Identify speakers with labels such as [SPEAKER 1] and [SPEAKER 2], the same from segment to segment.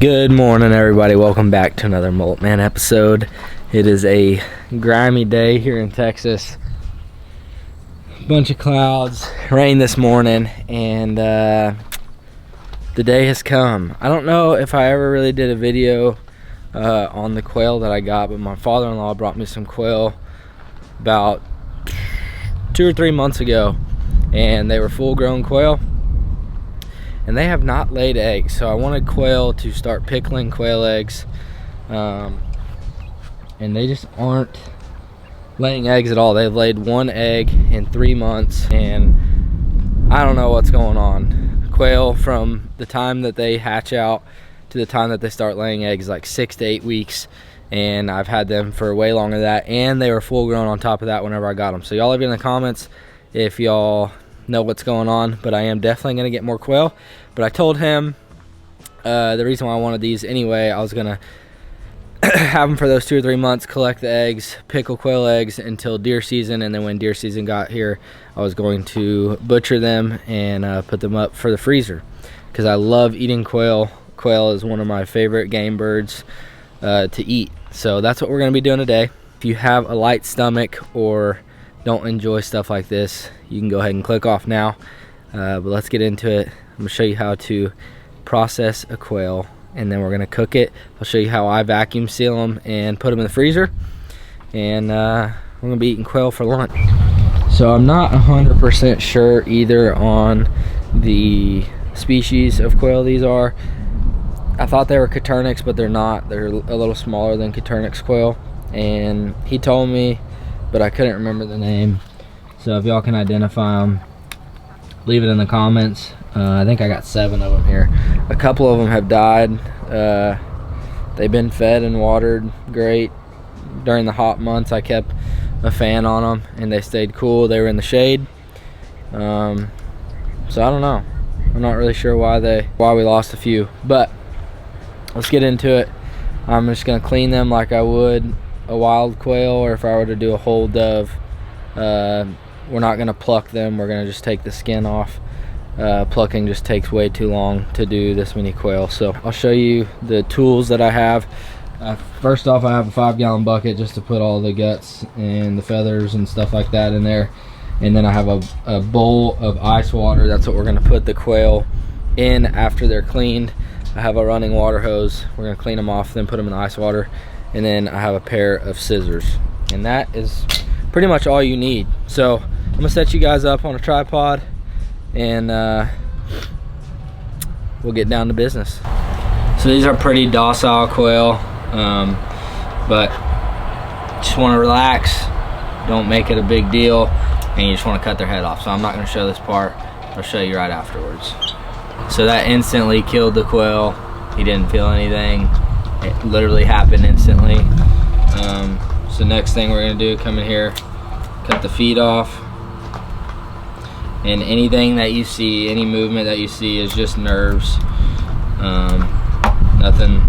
[SPEAKER 1] Good morning, everybody. Welcome back to another Mullet Man episode. It is a grimy day here in Texas. Bunch of clouds, rain this morning, and the day has come. I don't know if I ever really did a video on the quail that I got, but my father-in-law brought me some quail about 2 or 3 months ago, and they were full-grown quail. And they have not laid eggs, so I wanted Quail to start pickling quail eggs, and they just aren't laying eggs at all. They've laid 1 egg in 3 months, and I don't know what's going on. Quail, from the time that they hatch out to the time that they start laying eggs, like 6 to 8 weeks, and I've had them for way longer than that, and they were full grown on top of that whenever I got them. So y'all leave it in the comments if y'all know what's going on, but I am definitely going to get more quail. But I told him the reason why I wanted these anyway, I was going to have them for those 2 or 3 months, collect the eggs, pickle quail eggs until deer season, and then when deer season got here, I was going to butcher them and put them up for the freezer, because I love eating quail. Quail is one of my favorite game birds to eat, so that's what we're going to be doing today. If you have a light stomach or don't enjoy stuff like this, you can go ahead and click off now, but let's get into it. I'm gonna show you how to process a quail, and then we're gonna cook it. I'll show you how I vacuum seal them and put them in the freezer, and we're gonna be eating quail for lunch. So I'm not 100% sure either on the species of quail these are. I thought they were Coturnix, but they're not. They're a little smaller than Coturnix quail, and he told me, but I couldn't remember the name. So if y'all can identify them, leave it in the comments. I think I got 7 of them here. A couple of them have died. They've been fed and watered great. During the hot months, I kept a fan on them, and they stayed cool. They were in the shade. So I don't know. I'm not really sure why we lost a few, but let's get into it. I'm just gonna clean them like I would a wild quail, or if I were to do a whole dove. We're not gonna pluck them. We're gonna just take the skin off. Plucking just takes way too long to do this many quail. So I'll show you the tools that I have. First off, I have a 5-gallon bucket just to put all the guts and the feathers and stuff like that in there. And then I have a bowl of ice water. That's what we're gonna put the quail in after they're cleaned. I have a running water hose. We're gonna clean them off, then put them in the ice water. And then I have a pair of scissors. And that is pretty much all you need. So I'm gonna set you guys up on a tripod, and we'll get down to business. So these are pretty docile quail, but just want to relax, don't make it a big deal, and you just want to cut their head off. So I'm not going to show this part. I'll show you right afterwards. So that instantly killed the quail. He didn't feel anything. It literally happened instantly. So next thing we're going to do, come in here, cut the feet off. And anything that you see, any movement that you see, is just nerves. Nothing,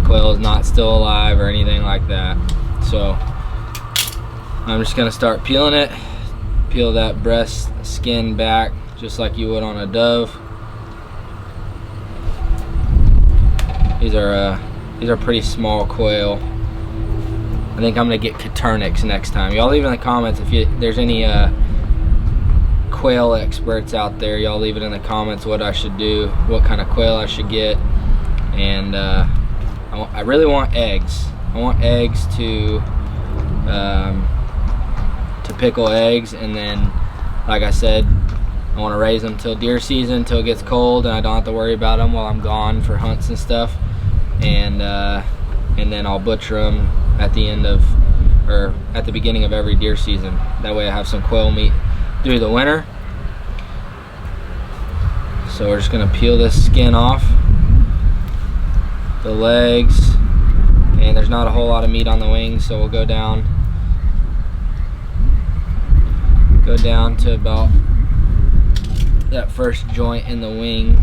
[SPEAKER 1] quail is not still alive or anything like that. So I'm just gonna start peeling it. Peel that breast skin back just like you would on a dove. These are pretty small quail. I think I'm gonna get Coturnix next time. Y'all leave in the comments if there's any quail experts out there. Y'all leave it in the comments what I should do, what kind of quail I should get. And I really want eggs. I want eggs to pickle eggs, and then, like I said, I want to raise them till deer season, till it gets cold and I don't have to worry about them while I'm gone for hunts and stuff. And then I'll butcher them at the end of, or at the beginning of every deer season. That way I have some quail meat through the winter. So we're just gonna peel this skin off, the legs, and there's not a whole lot of meat on the wings, so we'll go down to about that first joint in the wing,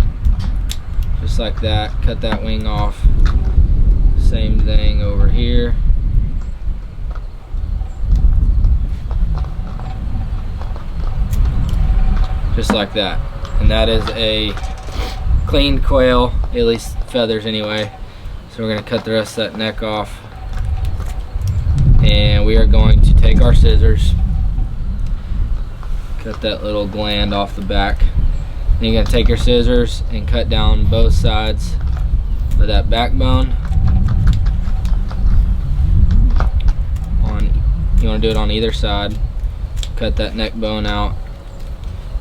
[SPEAKER 1] just like that. Cut that wing off. Same thing over here. Just like that. And that is a cleaned quail, at least feathers anyway. So we're gonna cut the rest of that neck off. And we are going to take our scissors, cut that little gland off the back. Then you're gonna take your scissors and cut down both sides of that backbone. You wanna do it on either side. Cut that neck bone out,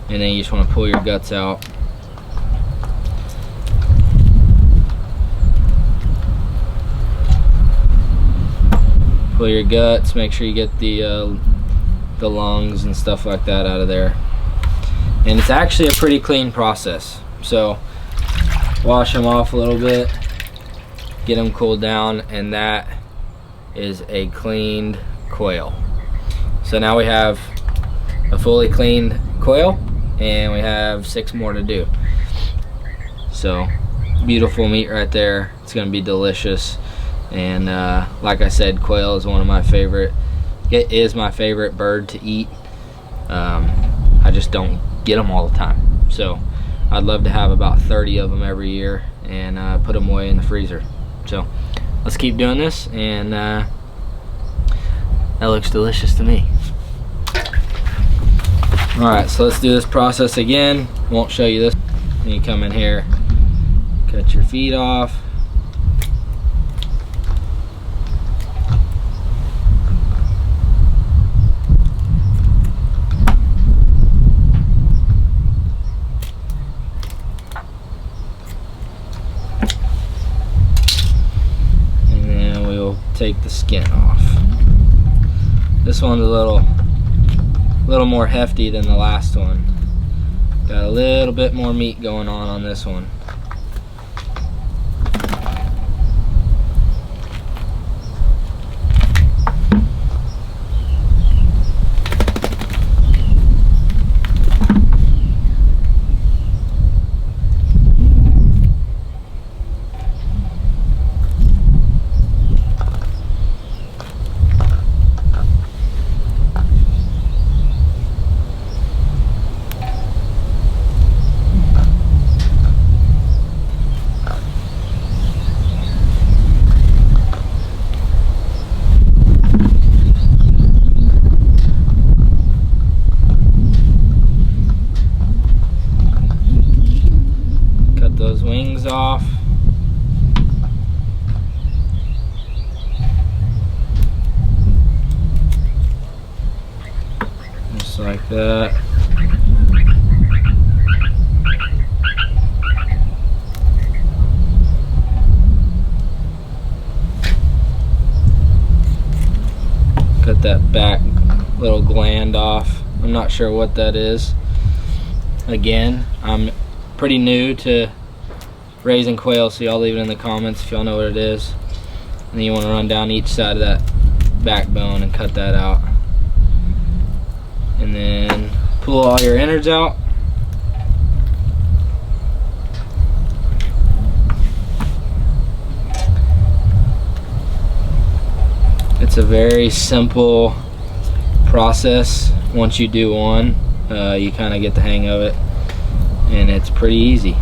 [SPEAKER 1] and then you just wanna pull your guts out. Pull your guts, make sure you get the lungs and stuff like that out of there. And it's actually a pretty clean process. So wash them off a little bit, get them cooled down, and that is a cleaned quail. So now we have a fully cleaned quail, and we have 6 more to do. So beautiful meat right there. It's gonna be delicious. And like I said, quail is one of my favorite. It is my favorite bird to eat. I just don't get them all the time. So I'd love to have about 30 of them every year and put them away in the freezer. So let's keep doing this, and that looks delicious to me. All right, so let's do this process again. Won't show you this. Then you come in here, cut your feet off. Take the skin off. This one's a little more hefty than the last one. Got a little bit more meat going on this one. Those wings off. Just like that. Cut that back little gland off. I'm not sure what that is. Again, I'm pretty new to raising quail, so y'all leave it in the comments if y'all know what it is. And then you want to run down each side of that backbone and cut that out. And then pull all your innards out. It's a very simple process. Once you do one, you kind of get the hang of it, and it's pretty easy.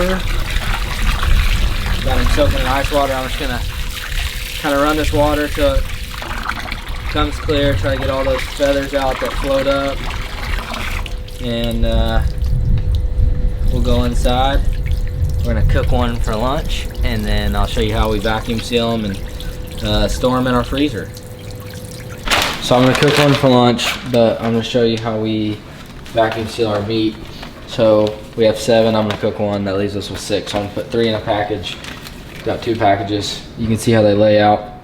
[SPEAKER 1] over. Got them soaking in ice water. I'm just gonna kind of run this water till it comes clear, try to get all those feathers out that float up, and we'll go inside. We're gonna cook one for lunch, and then I'll show you how we vacuum seal them and store them in our freezer. So I'm gonna cook one for lunch, but I'm gonna show you how we vacuum seal our meat. So we have 7, I'm gonna cook one, that leaves us with 6. So I'm gonna put 3 in a package. Got 2 packages. You can see how they lay out.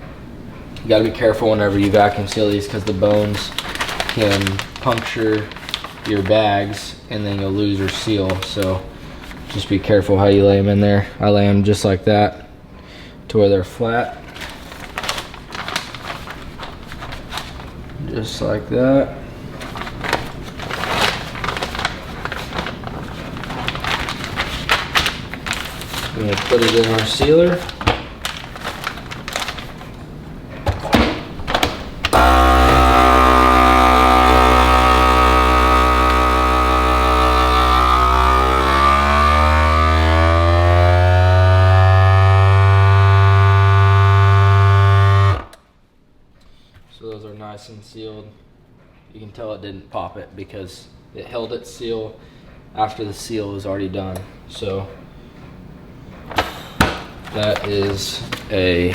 [SPEAKER 1] You gotta be careful whenever you vacuum seal these because the bones can puncture your bags and then you'll lose your seal. So just be careful how you lay them in there. I lay them just like that to where they're flat. Just like that. I'm gonna put it in our sealer. So those are nice and sealed. You can tell it didn't pop it because it held its seal after the seal was already done. So that is a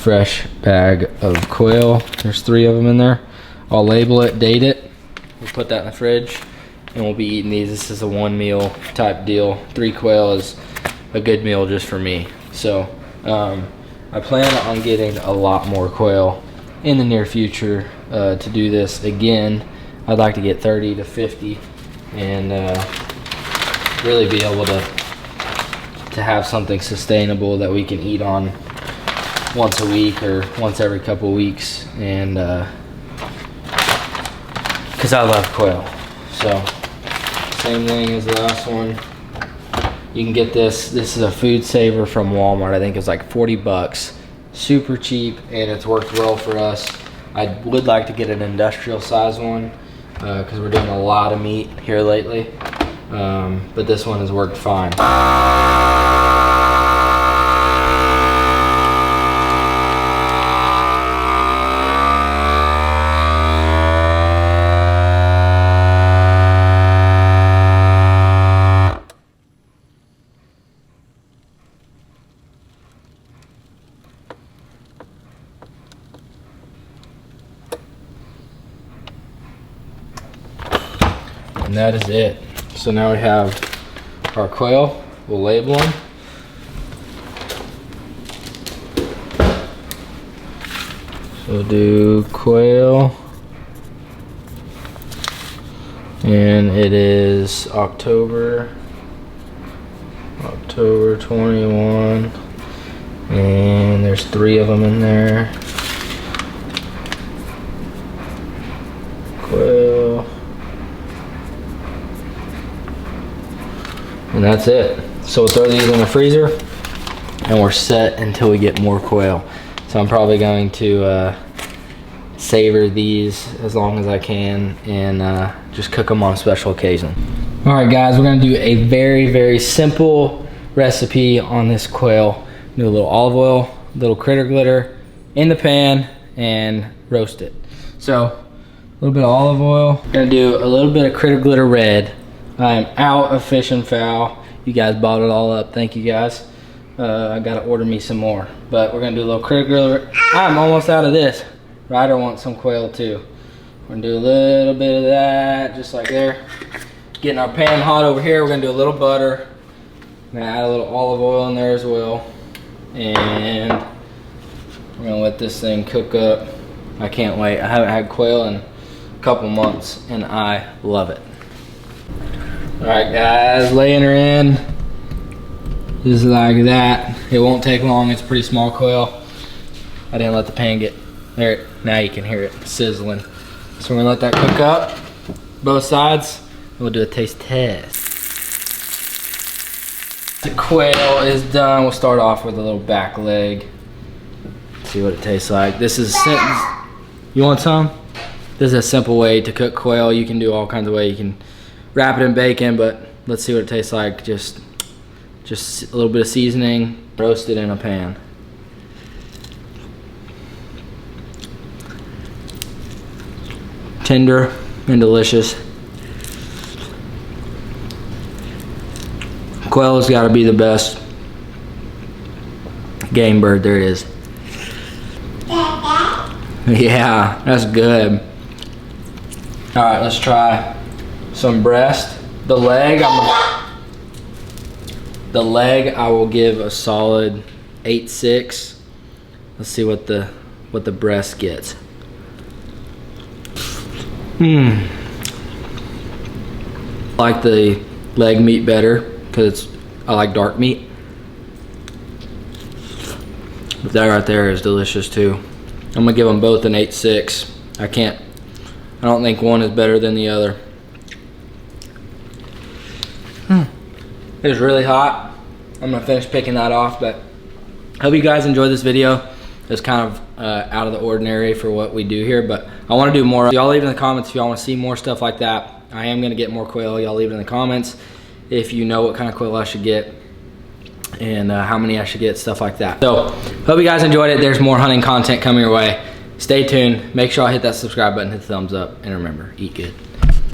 [SPEAKER 1] fresh bag of quail. There's 3 of them in there. I'll label it, date it. We'll put that in the fridge and we'll be eating these. This is a 1 meal type deal. 3 quail is a good meal just for me. So I plan on getting a lot more quail in the near future to do this again. I'd like to get 30 to 50 and really be able to have something sustainable that we can eat on once a week or once every couple of weeks, and because I love quail. So same thing as the last one. You can get this is a food saver from Walmart. I think it's like 40 bucks. Super cheap, and it's worked well for us. I would like to get an industrial size one because we're doing a lot of meat here lately, but this one has worked fine. And that is it. So now we have our quail. We'll label them. So we'll do quail. And it is October 21. And there's 3 of them in there. Quail. And that's it. So we'll throw these in the freezer and we're set until we get more quail. So I'm probably going to savor these as long as I can and just cook them on a special occasion. All right guys, we're gonna do a very, very simple recipe on this quail. Do a little olive oil, a little critter glitter in the pan and roast it. So a little bit of olive oil. Gonna do a little bit of critter glitter red. I am out of fish and fowl. You guys bought it all up. Thank you guys. I gotta order me some more. But we're gonna do a little critter glitter. I'm almost out of this. Ryder wants some quail too. We're gonna do a little bit of that, just like there. Getting our pan hot over here. We're gonna do a little butter. I'm gonna add a little olive oil in there as well. And we're gonna let this thing cook up. I can't wait. I haven't had quail in a couple months and I love it. All right guys, laying her in just like that. It won't take long. It's pretty small quail. I didn't let the pan get there. Now you can hear it sizzling. So we're gonna let that cook up, both sides. We'll do a taste test. The quail is done. We'll start off with a little back leg. See what it tastes like. This is, you want some? This is a simple way to cook quail. You can do all kinds of ways. You can wrap it in bacon, but let's see what it tastes like just Just a little bit of seasoning, roasted in a pan. Tender and delicious. Quail has got to be the best game bird there is. Yeah, that's good. All right, let's try some breast. The leg, I will give a solid 8.6. Let's see what the breast gets. I like the leg meat better because I like dark meat. But that right there is delicious too. I'm gonna give them both an 8.6. I don't think one is better than the other. It's really hot. I'm gonna finish picking that off, but I hope you guys enjoyed this video. It's kind of out of the ordinary for what we do here, but I want to do more. Y'all leave in the comments if y'all want to see more stuff like that. I am gonna get more quail. Y'all leave it in the comments if you know what kind of quail I should get and how many I should get, stuff like that. So hope you guys enjoyed it. There's more hunting content coming your way. Stay tuned. Make sure I hit that subscribe button, hit the thumbs up, and remember, eat good.